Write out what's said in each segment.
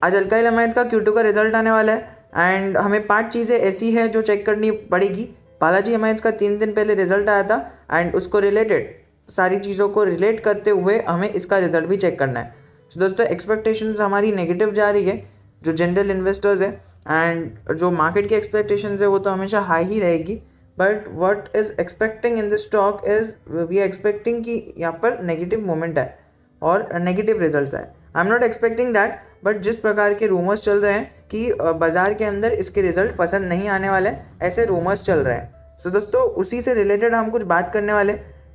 आज alkyl amides का Q2 का रिजल्ट आने वाला है एंड हमें 5 चीज़ें ऐसी है जो चेक करनी पड़ेगी। बालाजी अमाइड्स का 3 दिन पहले रिजल्ट आया था एंड उसको रिलेटेड सारी चीज़ों को रिलेट करते हुए हमें इसका रिजल्ट भी चेक करना है। तो दोस्तों एक्सपेक्टेशंस हमारी नेगेटिव जा रही है जो जनरल इन्वेस्टर्स है एंड जो मार्केट की एक्सपेक्टेशंस है वो तो हमेशा हाई ही रहेगी। But what is expecting in this stock is we are expecting कि यहाँ पर नेगेटिव मोमेंट आए और नेगेटिव रिजल्ट आए। I am not expecting that, but जिस प्रकार के रूमर्स चल रहे हैं कि बाज़ार के अंदर इसके रिजल्ट पसंद नहीं आने वाले, ऐसे रूमर्स चल रहे हैं। सो दोस्तों उसी से रिलेटेड हम कुछ बात करने वाले।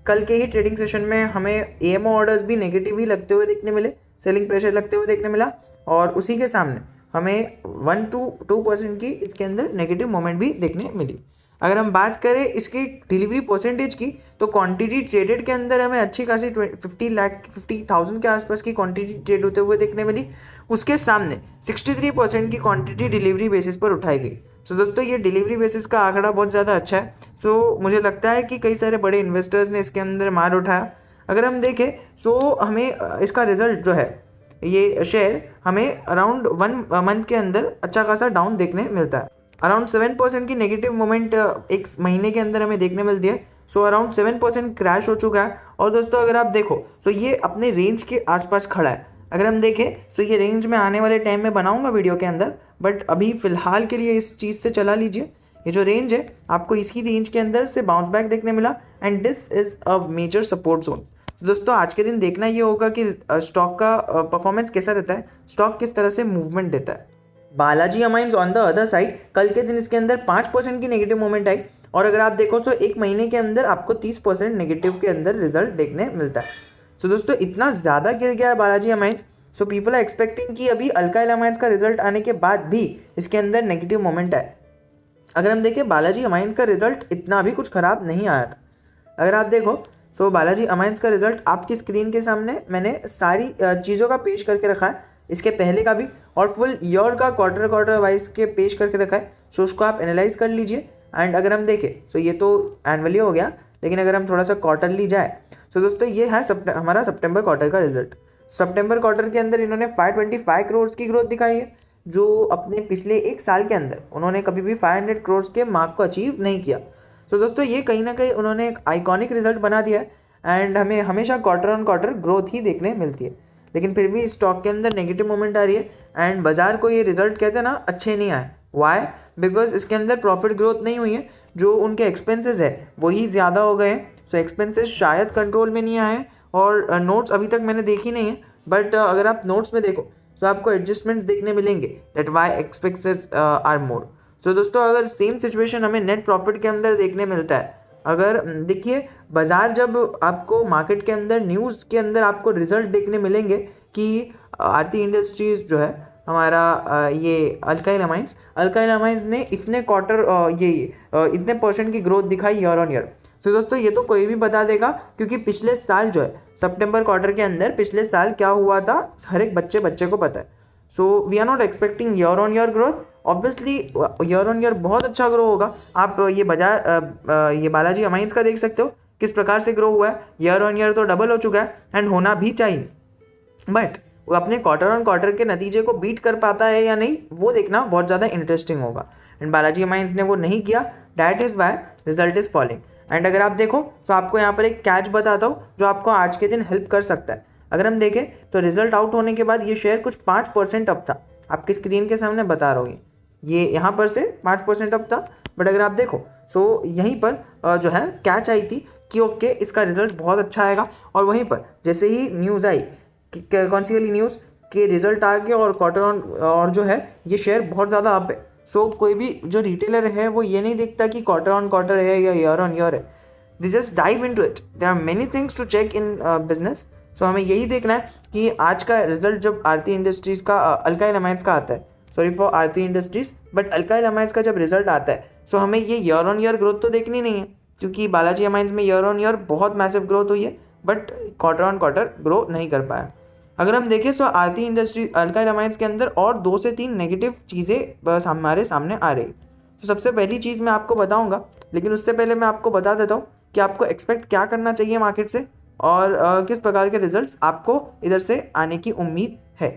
कल के ही ट्रेडिंग सेशन में हमें एएमओ ऑर्डर्स भी नेगेटिव ही लगते हुए देखने मिले, सेलिंग प्रेशर लगते हुए देखने मिला और उसी के सामने हमें 1 to 2% की इसके अंदर नेगेटिव मोमेंट भी देखने मिली। अगर हम बात करें इसकी डिलीवरी परसेंटेज की तो क्वांटिटी ट्रेडेड के अंदर हमें अच्छी खासी 50,000 के आसपास की क्वांटिटी ट्रेड होते हुए देखने मिली। उसके सामने 63% की क्वांटिटी डिलीवरी बेसिस पर उठाई गई। सो दोस्तों ये डिलीवरी बेसिस का आंकड़ा बहुत ज़्यादा अच्छा है। सो मुझे लगता है कि कई सारे बड़े इन्वेस्टर्स ने इसके अंदर मार उठाया। अगर हम देखें सो हमें इसका रिजल्ट जो है ये शेयर हमें अराउंड 1 मंथ के अंदर अच्छा खासा डाउन देखने मिलता है। अराउंड 7% की नेगेटिव मोमेंट एक महीने के अंदर हमें देखने मिलती है। सो अराउंड 7% क्रैश हो चुका है और दोस्तों अगर आप देखो तो ये अपने रेंज के आसपास खड़ा है। अगर हम देखें तो ये रेंज में आने वाले टाइम में बनाऊंगा वीडियो के अंदर, बट अभी फ़िलहाल के लिए इस चीज़ से चला लीजिए। ये जो रेंज है आपको इसी रेंज के अंदर से बाउंस बैक देखने मिला and this is a major support zone. तो दोस्तों आज के दिन देखना ये होगा कि स्टॉक का परफॉर्मेंस कैसा रहता है, स्टॉक किस तरह से मूवमेंट देता है। Balaji amines on the other side कल के दिन इसके अंदर 5% की नेगेटिव मूवमेंट आई और अगर आप देखो तो एक महीने के अंदर आपको 30% नेगेटिव के अंदर रिजल्ट देखने मिलता है। सो दोस्तों इतना ज़्यादा गिर गया है Balaji Amines. So people are expecting कि अभी अल्काइल अमाइंस का रिजल्ट आने के बाद भी इसके अंदर नेगेटिव मोमेंट आए। अगर हम देखें बालाजी अमाइंस का रिजल्ट इतना भी कुछ ख़राब नहीं आया था। अगर आप देखो सो बालाजी अमाइंस का रिजल्ट आपकी स्क्रीन के सामने मैंने सारी चीज़ों का पेश करके रखा है, इसके पहले का भी और फुल ईयर का क्वार्टर वाइज के पेश करके रखा है। सो उसको आप एनालाइज कर लीजिए एंड अगर हम देखें सो ये तो एनुअली हो गया, लेकिन अगर हम थोड़ा सा क्वार्टरली जाए तो दोस्तों ये है हमारा सितंबर क्वार्टर का रिजल्ट। सितंबर क्वार्टर के अंदर इन्होंने 525 करोड़ की ग्रोथ दिखाई है, जो अपने पिछले एक साल के अंदर उन्होंने कभी भी 500 करोड़ के मार्क को अचीव नहीं किया। तो दोस्तों ये कहीं ना कहीं उन्होंने एक आइकॉनिक रिजल्ट बना दिया है एंड हमें हमेशा क्वार्टर ऑन क्वार्टर ग्रोथ ही देखने मिलती है, लेकिन फिर भी स्टॉक के अंदर नेगेटिव मोमेंट आ रही है एंड बाजार को ये रिजल्ट कहते हैं ना अच्छे नहीं आए। वाई? बिकॉज इसके अंदर प्रॉफिट ग्रोथ नहीं हुई है, जो उनके एक्सपेंसेस है वही ज़्यादा हो गए हैं। सो एक्सपेंसेस शायद कंट्रोल में नहीं आए और नोट्स अभी तक मैंने देखी नहीं है, बट अगर आप नोट्स में देखो तो आपको एडजस्टमेंट्स देखने मिलेंगे that why expenses are more. So दोस्तों अगर सेम सिचुएशन हमें नेट प्रॉफिट के अंदर देखने मिलता है, अगर देखिए बाज़ार जब आपको मार्केट के अंदर न्यूज़ के अंदर आपको रिजल्ट देखने मिलेंगे कि आरती इंडस्ट्रीज़ जो है हमारा ये अल्काइल अमाइंस ने इतने इतने परसेंट की ग्रोथ दिखाई ईयर ऑन ईयर। सो दोस्तों ये तो कोई भी बता देगा, क्योंकि पिछले साल जो है सितंबर क्वार्टर के अंदर पिछले साल क्या हुआ था हर एक बच्चे को पता है। So we are not expecting year on year growth. Obviously year on year बहुत अच्छा ग्रो होगा। आप ये बालाजी अमाइंस का देख सकते हो किस प्रकार से ग्रो हुआ है, ईयर ऑन ईयर तो डबल हो चुका है एंड होना भी चाहिए, बट वो अपने क्वार्टर ऑन क्वार्टर के नतीजे को बीट कर पाता है या नहीं वो देखना बहुत ज़्यादा इंटरेस्टिंग होगा एंड बालाजी अमाइंस ने वो नहीं किया, that is why result is falling. And अगर आप देखो तो आपको यहाँ पर एक कैच बताता हूँ जो आपको आज के दिन हेल्प कर सकता है। अगर हम देखें तो रिजल्ट आउट होने के बाद ये शेयर कुछ 5% अप था, आपकी स्क्रीन के सामने बता रहा हूँ ये यहाँ पर से 5% अप था। बट अगर आप देखो सो यहीं पर जो है कैच आई थी कि ओके इसका रिजल्ट बहुत अच्छा आएगा, और वहीं पर जैसे ही न्यूज़ आई कौन सी वाली न्यूज़ के रिजल्ट आ गया और क्वार्टर ऑन और जो है ये शेयर बहुत ज़्यादा अप है। सो कोई भी जो रिटेलर है वो ये नहीं देखता कि क्वार्टर ऑन क्वार्टर है या ईयर ऑन ईयर है, they just dive into it. There are many things to check in business. So हमें यही देखना है कि आज का रिजल्ट जब आरती इंडस्ट्रीज़ का अल्काइल अमाइंस का आता है, sorry for Aarti Industries, but alkyl amines का जब रिजल्ट आता है सो हमें ये ईयर ऑन ईयर ग्रोथ तो देखनी नहीं है, क्योंकि बालाजी अमाइंस में ईयर ऑन ईयर बहुत मैसिव ग्रोथ हुई है but quarter on quarter grow नहीं कर पाया। अगर हम देखें तो आरती इंडस्ट्री अल्काइल अमाइंस के अंदर और 2 से 3 नेगेटिव चीज़ें बस हमारे सामने आ रही। तो सबसे पहली चीज़ मैं आपको बताऊंगा, लेकिन उससे पहले मैं आपको बता देता हूँ कि आपको एक्सपेक्ट क्या करना चाहिए मार्केट से और किस प्रकार के रिजल्ट्स आपको इधर से आने की उम्मीद है।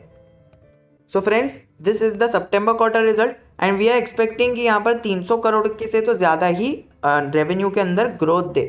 So friends, this is the September quarter result and we are expecting कि यहाँ पर 300 करोड़ के से तो ज़्यादा ही रेवेन्यू के अंदर ग्रोथ दे।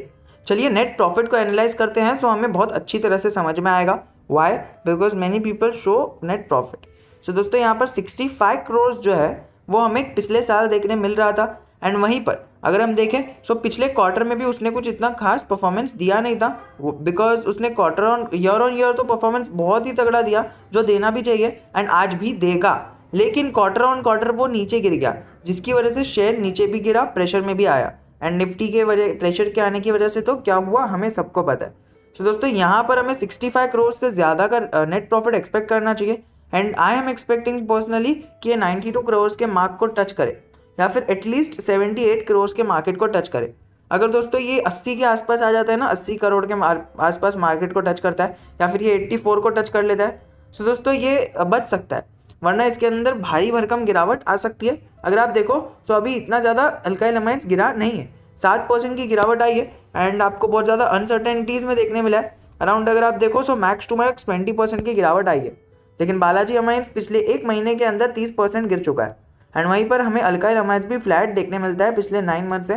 चलिए नेट प्रॉफिट को एनालाइज करते हैं, सो हमें बहुत अच्छी तरह से समझ में आएगा। Why? Because many people show net profit. So दोस्तों यहाँ पर 65 करोड़ जो है वो हमें पिछले साल देखने मिल रहा था, एंड वहीं पर अगर हम देखें सो पिछले क्वार्टर में भी उसने कुछ इतना खास परफॉर्मेंस दिया नहीं था, बिकॉज उसने क्वार्टर ऑन ईयर तो परफॉर्मेंस बहुत ही तगड़ा दिया जो देना भी चाहिए एंड आज भी देगा। लेकिन क्वार्टर ऑन क्वार्टर वो नीचे गिर गया, जिसकी वजह से शेयर नीचे भी गिरा, प्रेशर में भी आया, एंड निफ्टी के वजह प्रेशर के आने की वजह से तो क्या हुआ हमें सबको पता है। तो दोस्तों यहाँ पर हमें 65 करोड़ से ज़्यादा का नेट प्रॉफिट एक्सपेक्ट करना चाहिए, and I am expecting personally कि 92 करोड़ के मार्क को टच करे या फिर एटलीस्ट 78 करोड़ के मार्केट को टच करे। अगर दोस्तों ये 80 के आसपास आ जाता है ना, 80 करोड़ के आसपास मार्केट को टच करता है या फिर ये 84 को टच कर लेता है, तो दोस्तों ये बच सकता है, वरना इसके अंदर भारी भरकम गिरावट आ सकती है। अगर आप देखो तो अभी इतना ज़्यादा अल्काइल अमाइंस गिरा नहीं है, 7% की गिरावट आई है, एंड आपको बहुत ज़्यादा अनसर्टेनिटीज़ में देखने मिला है अराउंड। अगर आप देखो सो मैक्स टू मैक्स 20% की गिरावट आई है, लेकिन बालाजी अमाइंस पिछले एक महीने के अंदर 30% गिर चुका है, एंड वहीं पर हमें अल्काइल अमाइंस भी फ्लैट देखने मिलता है पिछले 9 मंथ से।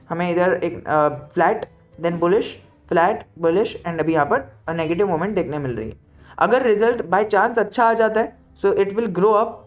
हमें इधर एक flat, then bullish, flat, bullish, and अभी यहाँ पर नेगेटिव मोमेंट देखने मिल रही है। अगर रिजल्ट बाय चांस अच्छा आ जाता है so it will grow up,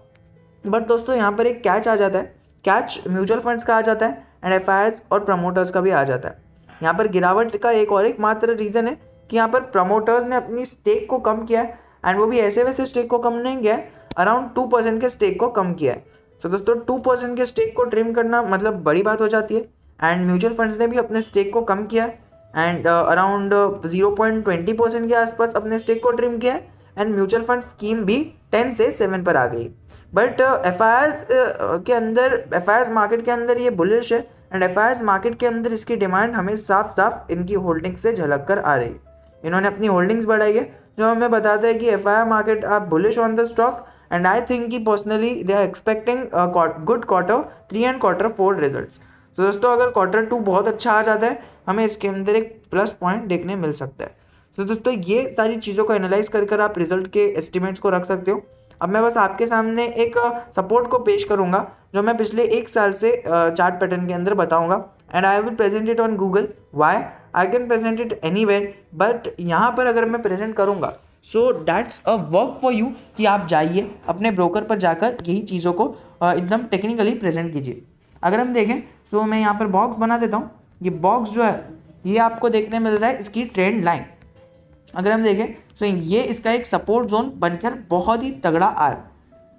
but दोस्तों यहाँ पर एक कैच आ जाता है। कैच म्यूचुअल फंड्स का आ जाता है एंड एफआईआईज और प्रमोटर्स का भी आ जाता है। यहाँ पर गिरावट का एक मात्र रीज़न है कि यहाँ पर प्रमोटर्स ने अपनी स्टेक को कम किया है, एंड वो भी ऐसे वैसे स्टेक को कम नहीं किया है, अराउंड 2% के स्टेक को कम किया है। तो दोस्तों 2% के स्टेक को ट्रिम करना मतलब बड़ी बात हो जाती है, एंड म्यूचुअल फंड्स ने भी अपने स्टेक को कम किया है, एंड अराउंड 0.20% के आसपास अपने स्टेक को ट्रिम किया है, एंड म्यूचुअल फंड स्कीम भी 10 से 7 पर आ गई। बट एफआईआईज के अंदर, एफआईआईज मार्केट के अंदर ये बुलिश है, एंड एफआईआईज मार्केट के अंदर इसकी डिमांड हमें साफ साफ इनकी होल्डिंग्स से झलक कर आ रही है। इन्होंने अपनी होल्डिंग्स बढ़ाई है, जो हमें बताता है कि FII market are bullish on the stock, and I think कि personally they are expecting good quarter 3 and quarter 4 results. तो दोस्तों अगर क्वार्टर 2 बहुत अच्छा आ जाता है, हमें इसके अंदर एक प्लस पॉइंट देखने मिल सकता है। तो दोस्तों ये सारी चीज़ों को एनालाइज कर आप रिजल्ट के एस्टिमेट्स को रख सकते हो। अब मैं बस आपके सामने एक सपोर्ट को पेश करूंगा जो मैं पिछले 1 साल से चार्ट पैटर्न के अंदर बताऊंगा, and I will present it on Google. Why? I can present it anywhere, but यहाँ पर अगर मैं प्रेजेंट करूँगा so that's a work for you कि आप जाइए अपने ब्रोकर पर जाकर यही चीज़ों को एकदम टेक्निकली प्रेजेंट कीजिए। अगर हम देखें सो मैं यहाँ पर बॉक्स बना देता हूँ। ये बॉक्स जो है ये आपको देखने मिल रहा है इसकी ट्रेंड लाइन। अगर हम देखें तो ये इसका एक सपोर्ट जोन बनकर बहुत ही तगड़ा आ रहा है,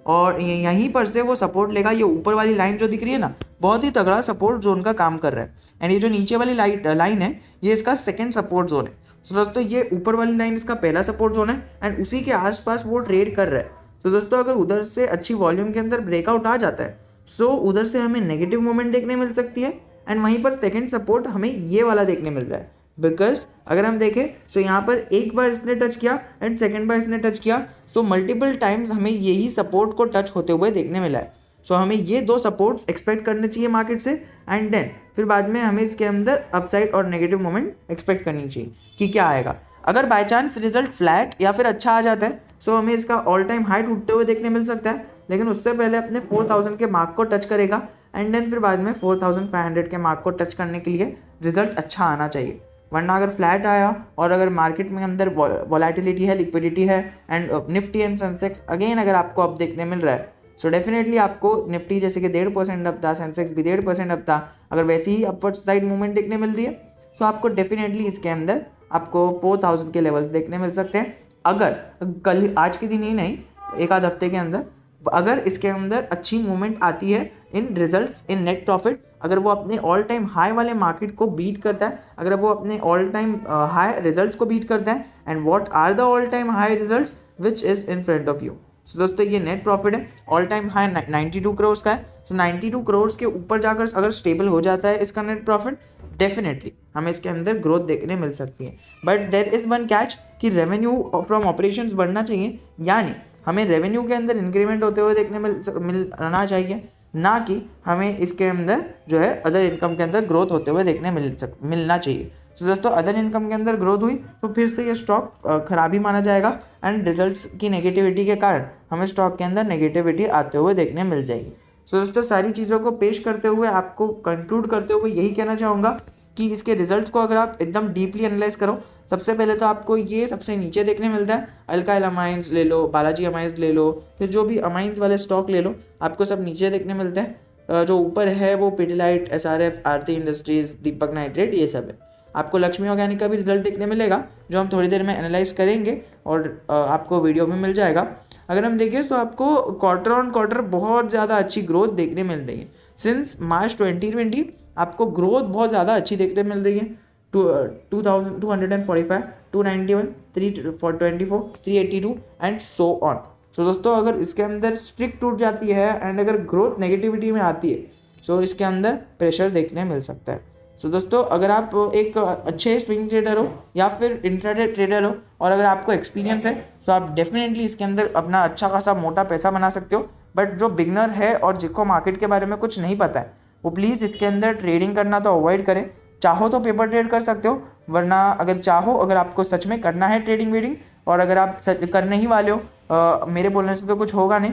और यहीं पर से वो सपोर्ट लेगा। ये ऊपर वाली लाइन जो दिख रही है ना, बहुत ही तगड़ा सपोर्ट जोन का काम कर रहा है, एंड ये जो नीचे वाली लाइन है ये इसका सेकंड सपोर्ट जोन है। तो दोस्तों ये ऊपर वाली लाइन इसका पहला सपोर्ट जोन है, एंड उसी के आसपास वो ट्रेड कर रहा है। तो दोस्तों अगर उधर से अच्छी वॉल्यूम के अंदर ब्रेकआउट आ जाता है सो उधर से हमें नेगेटिव मूवमेंट देखने मिल सकती है, एंड वहीं पर सेकेंड सपोर्ट हमें ये वाला देखने मिल रहा है। बिकॉज अगर हम देखें सो यहाँ पर एक बार इसने टच किया एंड सेकेंड बार इसने टच किया, सो मल्टीपल टाइम्स हमें यही सपोर्ट को टच होते हुए देखने मिला है। सो हमें ये 2 सपोर्ट्स एक्सपेक्ट करने चाहिए मार्केट से, एंड देन फिर बाद में हमें इसके अंदर अपसाइड और नेगेटिव मोमेंट एक्सपेक्ट करनी चाहिए कि क्या आएगा। अगर बाय चांस रिजल्ट फ्लैट या फिर अच्छा आ जाता है सो हमें इसका ऑल टाइम हाई टूटते हुए देखने मिल सकता है, लेकिन उससे पहले अपने 4000 के मार्क को टच करेगा, एंड देन फिर बाद में 4500 के मार्क को टच करने के लिए रिजल्ट अच्छा आना चाहिए। वरना अगर फ्लैट आया और अगर मार्केट में अंदर वॉलेटिलिटी है, लिक्विडिटी है, and Nifty and Sensex again अगर आपको अब देखने मिल रहा है सो डेफिनेटली आपको निफ्टी जैसे कि 1.5% अप था, सेंसेक्स भी 1.5% अप था, अगर वैसे ही अपवर्ड साइड मूवमेंट देखने मिल रही है सो आपको डेफिनेटली इसके अंदर आपको 4000 के लेवल्स देखने मिल सकते हैं। अगर कल आज के दिन ही नहीं, एक आध हफ्ते के अंदर अगर इसके अंदर अच्छी मूवमेंट आती है in results, in net profit, अगर वो अपने ऑल टाइम हाई वाले मार्केट को बीट करता है, अगर वो अपने ऑल टाइम हाई रिजल्ट्स को बीट करता है, and what are the all time high results which is in front of you. So दोस्तों ये नेट प्रॉफिट है, ऑल टाइम हाई 92 करोड़ का है। सो 92 करोड़ के ऊपर जाकर अगर स्टेबल हो जाता है इसका नेट प्रॉफिट, डेफिनेटली हमें इसके अंदर ग्रोथ देखने मिल सकती है। But there is one catch कि रेवेन्यू फ्रॉम ऑपरेशंस बढ़ना चाहिए, यानी हमें रेवेन्यू के अंदर इंक्रीमेंट होते हुए देखने मिलना चाहिए, ना कि हमें इसके अंदर जो है अदर इनकम के अंदर ग्रोथ होते हुए देखने मिलना चाहिए। सो दोस्तों अदर इनकम के अंदर ग्रोथ हुई तो फिर से ये स्टॉक खराबी माना जाएगा एंड रिजल्ट्स की नेगेटिविटी के कारण हमें स्टॉक के अंदर नेगेटिविटी आते हुए देखने मिल जाएगी। सो दोस्तों सारी चीज़ों को पेश करते हुए आपको कंक्लूड करते हुए यही कहना चाहूँगा कि इसके रिजल्ट्स को अगर आप एकदम डीपली एनालाइज करो, सबसे पहले तो आपको ये सबसे नीचे देखने मिलता है, अल्काइल अमाइंस ले लो, बालाजी अमाइंस ले लो, फिर जो भी अमाइंस वाले स्टॉक ले लो, आपको सब नीचे देखने मिलते हैं। जो ऊपर है वो पिडिलाइट, एसआरएफ, आरती इंडस्ट्रीज, दीपक नाइट्रेट, ये सब है। आपको लक्ष्मी ऑर्गेनिक का भी रिजल्ट देखने मिलेगा जो हम थोड़ी देर में एनालाइज करेंगे और आपको वीडियो में मिल जाएगा। अगर हम देखें तो आपको क्वार्टर ऑन क्वार्टर बहुत ज़्यादा अच्छी ग्रोथ देखने मिल रही है। सिंस मार्च 2020 आपको ग्रोथ बहुत ज़्यादा अच्छी देखने मिल रही है। 2245, 291, 324, 382 एंड सो ऑन। सो दोस्तों अगर इसके अंदर स्ट्रिक टूट जाती है एंड अगर ग्रोथ नेगेटिविटी में आती है सो इसके अंदर प्रेशर देखने मिल सकता है। सो दोस्तों अगर आप एक अच्छे स्विंग ट्रेडर हो या फिर इंट्राडे ट्रेडर हो और अगर आपको एक्सपीरियंस है तो आप डेफिनेटली इसके अंदर अपना अच्छा खासा मोटा पैसा बना सकते हो। बट जो बिगनर है और जिसको मार्केट के बारे में कुछ नहीं पता है वो प्लीज़ इसके अंदर ट्रेडिंग करना तो अवॉइड करें। चाहो तो पेपर ट्रेड कर सकते हो, वरना अगर आपको सच में करना है ट्रेडिंग वेडिंग और अगर आप करने ही वाले हो, मेरे बोलने से तो कुछ होगा नहीं,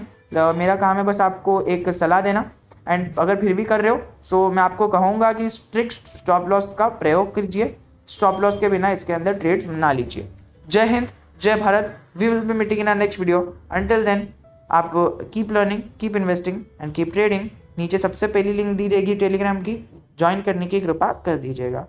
मेरा काम है बस आपको एक सलाह देना। एंड अगर फिर भी कर रहे हो सो मैं आपको कहूँगा कि स्ट्रिक्ट स्टॉप लॉस का प्रयोग कीजिए, स्टॉप लॉस के बिना इसके अंदर ट्रेड्स ना लीजिए। जय हिंद, जय Bharat. We will be meeting in our next video. Until then आप keep learning, keep investing and keep trading. नीचे सबसे पहली लिंक दी रहेगी टेलीग्राम की, ज्वाइन करने की कृपा कर दीजिएगा।